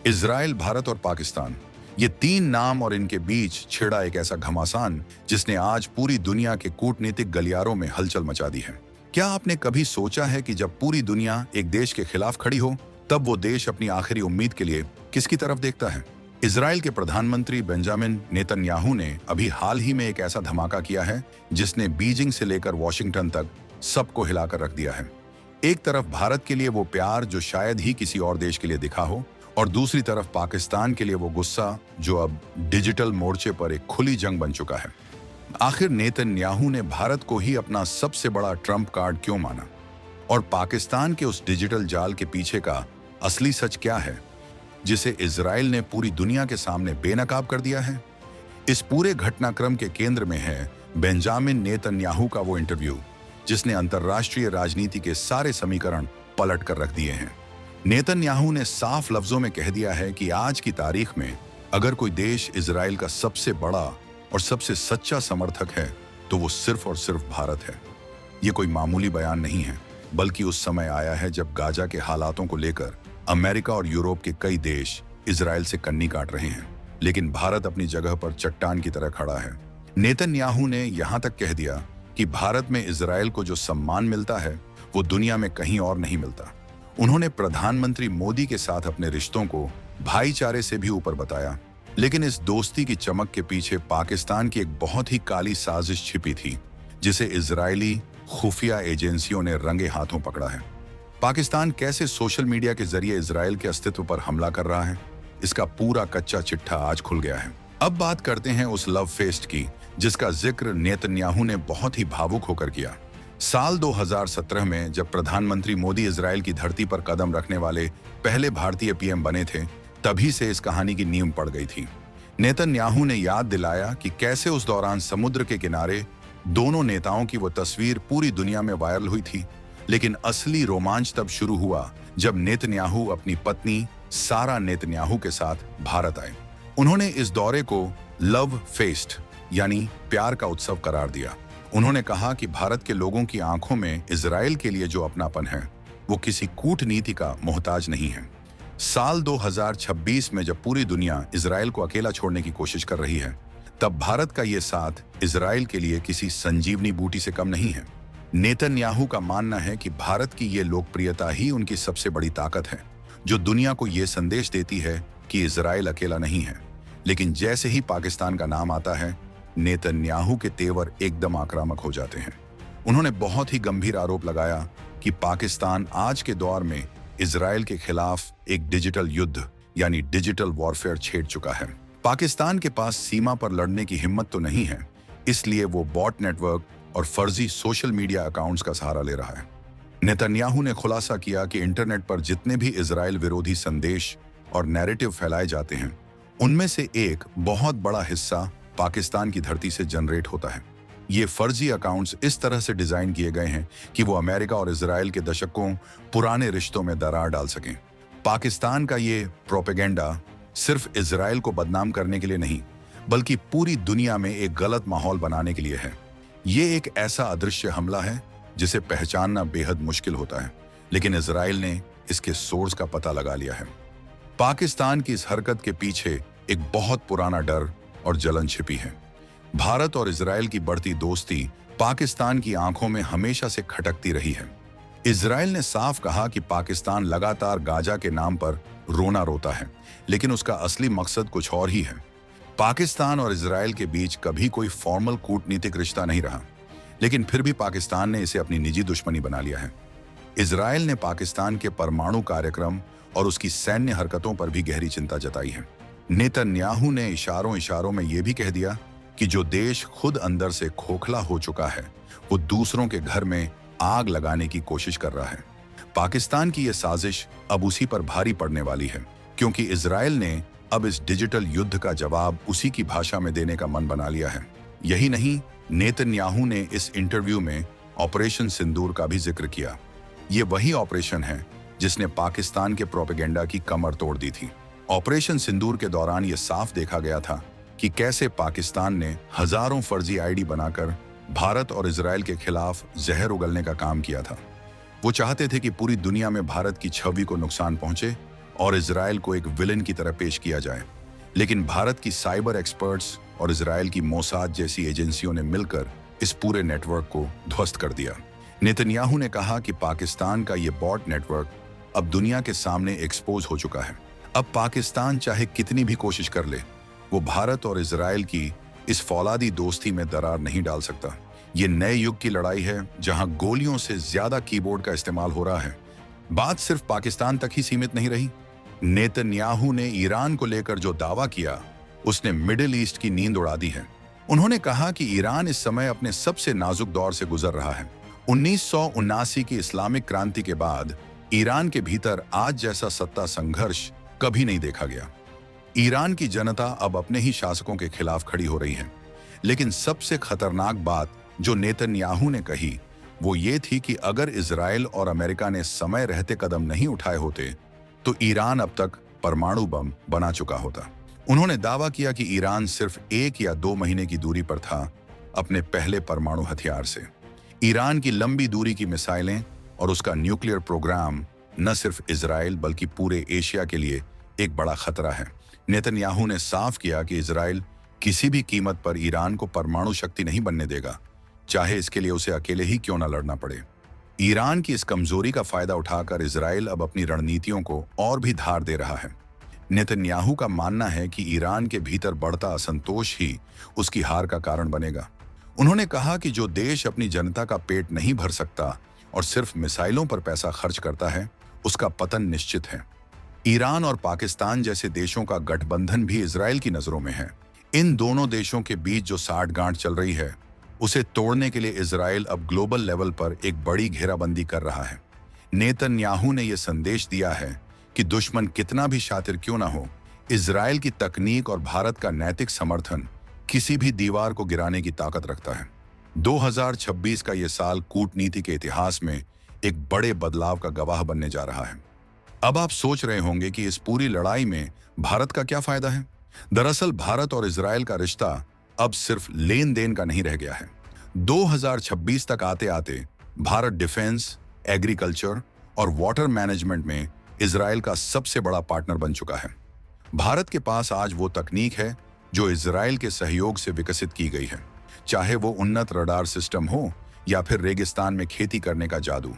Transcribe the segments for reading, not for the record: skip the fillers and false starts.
Israel, Bharat और पाकिस्तान, ये तीन नाम और इनके बीच छिड़ा एक ऐसा घमासान जिसने आज पूरी दुनिया के कूटनीतिक गलियारों में हलचल मचा दी है। क्या आपने कभी सोचा है कि जब पूरी दुनिया एक देश के खिलाफ खड़ी हो, तब वो देश अपनी आखिरी उम्मीद के लिए किसकी तरफ देखता है? इजराइल के प्रधानमंत्री बेंजामिन नेतन्याहू ने अभी हाल ही में एक ऐसा धमाका किया है जिसने बीजिंग से लेकर वॉशिंगटन तक सबको हिलाकर रख दिया है। एक तरफ भारत के लिए वो प्यार जो शायद ही किसी और देश के लिए दिखा हो, और दूसरी तरफ पाकिस्तान के लिए वो गुस्सा जो अब डिजिटल मोर्चे पर एक खुली जंग बन चुका है। आखिर नेतन्याहू ने भारत को ही अपना सबसे बड़ा ट्रम्प कार्ड क्यों माना, और पाकिस्तान के उस डिजिटल जाल के पीछे का असली सच क्या है जिसे इजराइल ने पूरी दुनिया के सामने बेनकाब कर दिया है? इस पूरे घटनाक्रम के केंद्र में है बेंजामिन नेतन्याहू का वो इंटरव्यू जिसने अंतर्राष्ट्रीय राजनीति के सारे समीकरण पलट कर रख दिए हैं। नेतन्याहू ने साफ लफ्जों में कह दिया है कि आज की तारीख में अगर कोई देश इजराइल का सबसे बड़ा और सबसे सच्चा समर्थक है तो वो सिर्फ और सिर्फ भारत है। ये कोई मामूली बयान नहीं है, बल्कि उस समय आया है जब गाजा के हालातों को लेकर अमेरिका और यूरोप के कई देश इजराइल से कन्नी काट रहे हैं, लेकिन भारत अपनी जगह पर चट्टान की तरह खड़ा है। नेतन्याहू ने यहां तक कह दिया कि भारत में इजराइल को जो सम्मान मिलता है वो दुनिया में कहीं और नहीं मिलता। उन्होंने प्रधानमंत्री मोदी के साथ अपने रिश्तों को भाईचारे से भी ऊपर बताया, लेकिन इस दोस्ती की चमक के पीछे पाकिस्तान की एक बहुत ही काली साजिश छिपी थी जिसे इजरायली खुफिया एजेंसियों ने रंगे हाथों पकड़ा है। पाकिस्तान कैसे सोशल मीडिया के जरिए इजराइल के अस्तित्व पर हमला कर रहा है, इसका पूरा कच्चा चिट्ठा आज खुल गया है। अब बात करते हैं उस लव फेस्ट की जिसका जिक्र नेतन्याहू ने बहुत ही भावुक होकर किया। साल 2017 में जब प्रधानमंत्री मोदी इजराइल की धरती पर कदम रखने वाले पहले भारतीय पीएम बने थे, तभी से इस कहानी की नींव पड़ गई थी। नेतन्याहू ने याद दिलाया कि कैसे उस दौरान समुद्र के किनारे दोनों नेताओं की वो तस्वीर पूरी दुनिया में वायरल हुई थी, लेकिन असली रोमांच तब शुरू हुआ जब नेतन्याहू अपनी पत्नी सारा नेतन्याहू के साथ भारत आए। उन्होंने इस दौरे को लव फेस्ट यानी प्यार का उत्सव करार दिया। उन्होंने कहा कि भारत के लोगों की आंखों में इजराइल के लिए जो अपनापन है वो किसी कूटनीति का मोहताज नहीं है। साल 2026 में जब पूरी दुनिया इजराइल को अकेला छोड़ने की कोशिश कर रही है, तब भारत का ये साथ इजराइल के लिए किसी संजीवनी बूटी से कम नहीं है। नेतन्याहू का मानना है कि भारत की ये लोकप्रियता ही उनकी सबसे बड़ी ताकत है, जो दुनिया को ये संदेश देती है कि इजराइल अकेला नहीं है। लेकिन जैसे ही पाकिस्तान का नाम आता है, नेतन्याहू के तेवर एकदम आक्रामक हो जाते हैं। उन्होंने बहुत ही गंभीर आरोप लगाया कि पाकिस्तान आज के दौर में इजराइल के खिलाफ एक डिजिटल युद्ध यानी डिजिटल वॉरफेयर छेड़ चुका है। पाकिस्तान के पास सीमा पर लड़ने की हिम्मत तो नहीं है, इसलिए वो बॉट नेटवर्क और फर्जी सोशल मीडिया अकाउंट्स का सहारा ले रहा है। नेतन्याहू ने खुलासा किया कि इंटरनेट पर जितने भी इजराइल विरोधी संदेश और नैरेटिव फैलाए जाते हैं, उनमें से एक बहुत बड़ा हिस्सा पाकिस्तान की धरती से जनरेट होता है। ये फर्जी अकाउंट्स इस तरह से डिजाइन किए गए हैं कि वो अमेरिका और इजराइल के दशकों पुराने रिश्तों में दरार डाल सकें। पाकिस्तान का ये प्रोपेगेंडा सिर्फ इजराइल को बदनाम करने के लिए नहीं, बल्कि पूरी दुनिया में एक गलत माहौल बनाने के लिए है। ये एक ऐसा अदृश्य हमला है जिसे पहचानना बेहद मुश्किल होता है, लेकिन इजराइल ने इसके सोर्स का पता लगा लिया है। पाकिस्तान की इस हरकत के पीछे एक बहुत पुराना डर और जलन छिपी है। भारत और इजराइल की बढ़ती दोस्ती पाकिस्तान की आंखों में हमेशा से खटकती रही है। इजराइल ने साफ कहा कि पाकिस्तान लगातार गाजा के नाम पर रोना रोता है, लेकिन उसका असली मकसद कुछ और ही है। पाकिस्तान और इजराइल के बीच कभी कोई फॉर्मल कूटनीतिक रिश्ता नहीं रहा, लेकिन फिर भी पाकिस्तान ने इसे अपनी निजी दुश्मनी बना लिया है। इजराइल ने पाकिस्तान के परमाणु कार्यक्रम और उसकी सैन्य हरकतों पर भी गहरी चिंता जताई है। नेतन्याहू ने इशारों में यह भी कह दिया कि जो देश खुद अंदर से खोखला हो चुका है, वो दूसरों के घर में आग लगाने की कोशिश कर रहा है। पाकिस्तान की यह साजिश अब उसी पर भारी पड़ने वाली है, क्योंकि इजराइल ने अब इस डिजिटल युद्ध का जवाब उसी की भाषा में देने का मन बना लिया है। यही नहीं, नेतन्याहू ने इस इंटरव्यू में ऑपरेशन सिंदूर का भी जिक्र किया। ये वही ऑपरेशन है जिसने पाकिस्तान के प्रोपेगेंडा की कमर तोड़ दी थी। ऑपरेशन सिंदूर के दौरान यह साफ देखा गया था कि कैसे पाकिस्तान ने हजारों फर्जी आईडी बनाकर भारत और इजराइल के खिलाफ जहर उगलने का काम किया था। वो चाहते थे कि पूरी दुनिया में भारत की छवि को नुकसान पहुंचे और इजराइल को एक विलेन की तरह पेश किया जाए। लेकिन भारत की साइबर एक्सपर्ट्स और इजराइल की मोसाद जैसी एजेंसियों ने मिलकर इस पूरे नेटवर्क को ध्वस्त कर दिया। नेतन्याहू ने कहा कि पाकिस्तान का ये बॉट नेटवर्क अब दुनिया के सामने एक्सपोज हो चुका है। अब पाकिस्तान चाहे कितनी भी कोशिश कर ले, वो भारत और इजराइल की इस फौलादी दोस्ती में दरार नहीं डाल सकता। ये नए युग की लड़ाई है जहां गोलियों से ज्यादा कीबोर्ड का इस्तेमाल हो रहा है। बात सिर्फ पाकिस्तान तक ही सीमित नहीं रही। नेतन्याहू ने ईरान को लेकर जो दावा किया, उसने मिडिल ईस्ट की नींद उड़ा दी है। उन्होंने कहा कि ईरान इस समय अपने सबसे नाजुक दौर से गुजर रहा है। 1979 की इस्लामिक क्रांति के बाद ईरान के भीतर आज जैसा सत्ता संघर्ष कभी नहीं देखा गया। ईरान की जनता अब अपने ही शासकों के खिलाफ खड़ी हो रही है। लेकिन सबसे खतरनाक बात जो नेतन्याहू ने कही वो ये थी कि अगर इजराइल और अमेरिका ने समय रहते कदम नहीं उठाए होते तो ईरान अब तक परमाणु बम बना चुका होता। उन्होंने दावा किया कि ईरान सिर्फ 1 या 2 महीने की दूरी पर था अपने पहले परमाणु हथियार से। ईरान की लंबी दूरी की मिसाइलें और उसका न्यूक्लियर प्रोग्राम न सिर्फ इजराइल बल्कि पूरे एशिया के लिए एक बड़ा खतरा है। नेतन्याहू ने साफ किया कि इजराइल किसी भी कीमत पर ईरान को परमाणु शक्ति नहीं बनने देगा, चाहे इसके लिए उसे अकेले ही क्यों न लड़ना पड़े। ईरान की इस कमजोरी का फायदा उठाकर इजराइल अब अपनी रणनीतियों को और भी धार दे रहा है। नेतन्याहू का मानना है कि ईरान के भीतर बढ़ता असंतोष ही उसकी हार का कारण बनेगा। उन्होंने कहा कि जो देश अपनी जनता का पेट नहीं भर सकता और सिर्फ मिसाइलों पर पैसा खर्च करता है, उसका पतन निश्चित है। ईरान और पाकिस्तान जैसे देशों का गठबंधन भी इजराइल की नजरों में है। इन दोनों देशों के बीच जो साठगांठ चल रही है, उसे तोड़ने के लिए इजराइल अब ग्लोबल लेवल पर एक बड़ी घेराबंदी कर रहा है। नेतन्याहू ने यह संदेश दिया है कि दुश्मन कितना भी शातिर क्यों ना हो, इजराइल की तकनीक और भारत का नैतिक समर्थन किसी भी दीवार को गिराने की ताकत रखता है। 2026 का यह साल कूटनीति के इतिहास में एक बड़े बदलाव का गवाह बनने जा रहा है। अब आप सोच रहे होंगे कि इस पूरी लड़ाई में भारत का क्या फायदा है। दरअसल भारत और इजराइल का रिश्ता अब सिर्फ लेन देन का नहीं रह गया है। 2026 तक आते आते भारत डिफेंस, एग्रीकल्चर और वाटर मैनेजमेंट में इजराइल का सबसे बड़ा पार्टनर बन चुका है। भारत के पास आज वो तकनीक है जो इजराइल के सहयोग से विकसित की गई है, चाहे वो उन्नत रडार सिस्टम हो या फिर रेगिस्तान में खेती करने का जादू।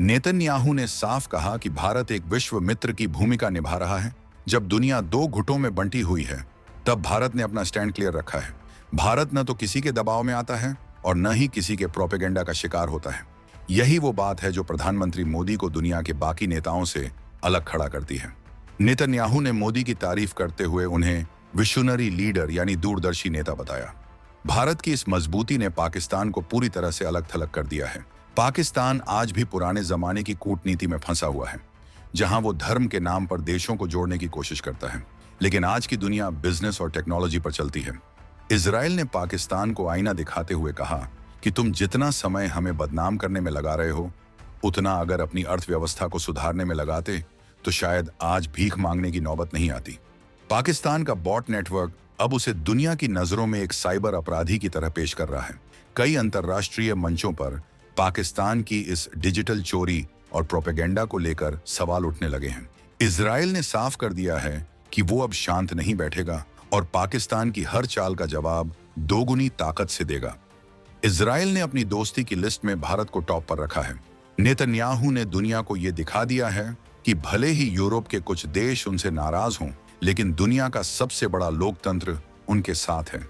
नेतन्याहू ने साफ कहा कि भारत एक विश्व मित्र की भूमिका निभा रहा है। जब दुनिया 2 गुटों में बंटी हुई है, तब भारत ने अपना स्टैंड क्लियर रखा है। भारत न तो किसी के दबाव में आता है और न ही किसी के प्रोपेगेंडा का शिकार होता है। यही वो बात है जो प्रधानमंत्री मोदी को दुनिया के बाकी नेताओं से अलग खड़ा करती है। नेतन्याहू ने मोदी की तारीफ करते हुए उन्हें विशनरी लीडर यानी दूरदर्शी नेता बताया। भारत की इस मजबूती ने पाकिस्तान को पूरी तरह से अलग थलग कर दिया है। पाकिस्तान आज भी पुराने जमाने की कूटनीति में फंसा हुआ है, जहां वो धर्म के नाम पर देशों को जोड़ने की कोशिश करता है। लेकिन आज की दुनिया बिजनेस और टेक्नोलॉजी पर चलती है। इजराइल ने पाकिस्तान को आईना दिखाते हुए कहा कि तुम जितना समय हमें बदनाम करने में लगा रहे हो, उतना अगर अपनी अर्थव्यवस्था को सुधारने में लगाते तो शायद आज भीख मांगने की नौबत नहीं आती। पाकिस्तान का बॉट नेटवर्क अब उसे दुनिया की नजरों में एक साइबर अपराधी की तरह पेश कर रहा है। कई अंतर्राष्ट्रीय मंचों पर पाकिस्तान की इस डिजिटल चोरी और प्रोपेगेंडा को लेकर सवाल उठने लगे हैं। इजराइल ने साफ कर दिया है कि वो अब शांत नहीं बैठेगा और पाकिस्तान की हर चाल का जवाब दोगुनी ताकत से देगा। इजराइल ने अपनी दोस्ती की लिस्ट में भारत को टॉप पर रखा है। नेतन्याहू ने दुनिया को ये दिखा दिया है कि भले ही यूरोप के कुछ देश उनसे नाराज हों, लेकिन दुनिया का सबसे बड़ा लोकतंत्र उनके साथ है।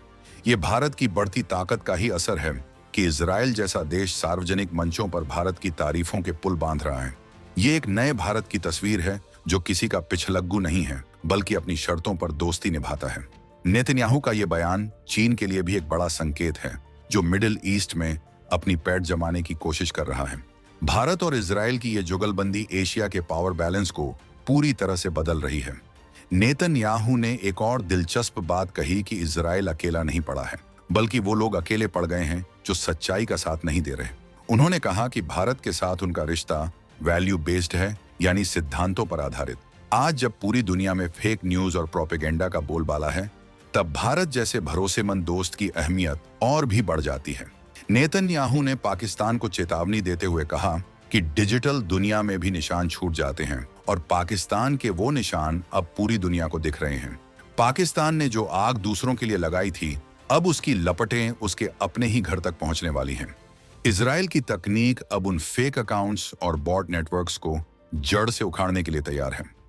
ये भारत की बढ़ती ताकत का ही असर है कि इजराइल जैसा देश सार्वजनिक मंचों पर भारत की तारीफों के पुल बांध रहा है। ये एक नए भारत की तस्वीर है जो किसी का पिछलग्गू नहीं है, बल्कि अपनी शर्तों पर दोस्ती निभाता है। नेतन्याहू का ये बयान चीन के लिए भी एक बड़ा संकेत है, जो मिडिल ईस्ट में अपनी पैठ जमाने की कोशिश कर रहा है। भारत और इजराइल की ये जुगलबंदी एशिया के पावर बैलेंस को पूरी तरह से बदल रही है। नेतन्याहू ने एक और दिलचस्प बात कही कि इजराइल अकेला नहीं पड़ा है, बल्कि वो लोग अकेले पड़ गए हैं जो सच्चाई का साथ नहीं दे रहे। उन्होंने कहा कि भारत के साथ उनका रिश्ता वैल्यू बेस्ड है, यानी सिद्धांतों पर आधारित। आज जब पूरी दुनिया में फेक न्यूज और प्रोपेगेंडा का बोलबाला है, तब भारत जैसे भरोसेमंद दोस्त की अहमियत और भी बढ़ जाती है। नेतन्याहू ने पाकिस्तान को चेतावनी देते हुए कहा कि डिजिटल दुनिया में भी निशान छूट जाते हैं और पाकिस्तान के वो निशान अब पूरी दुनिया को दिख रहे हैं। पाकिस्तान ने जो आग दूसरों के लिए लगाई थी, अब उसकी लपटें उसके अपने ही घर तक पहुंचने वाली हैं। इजराइल की तकनीक अब उन फेक अकाउंट्स और बॉट नेटवर्क्स को जड़ से उखाड़ने के लिए तैयार है।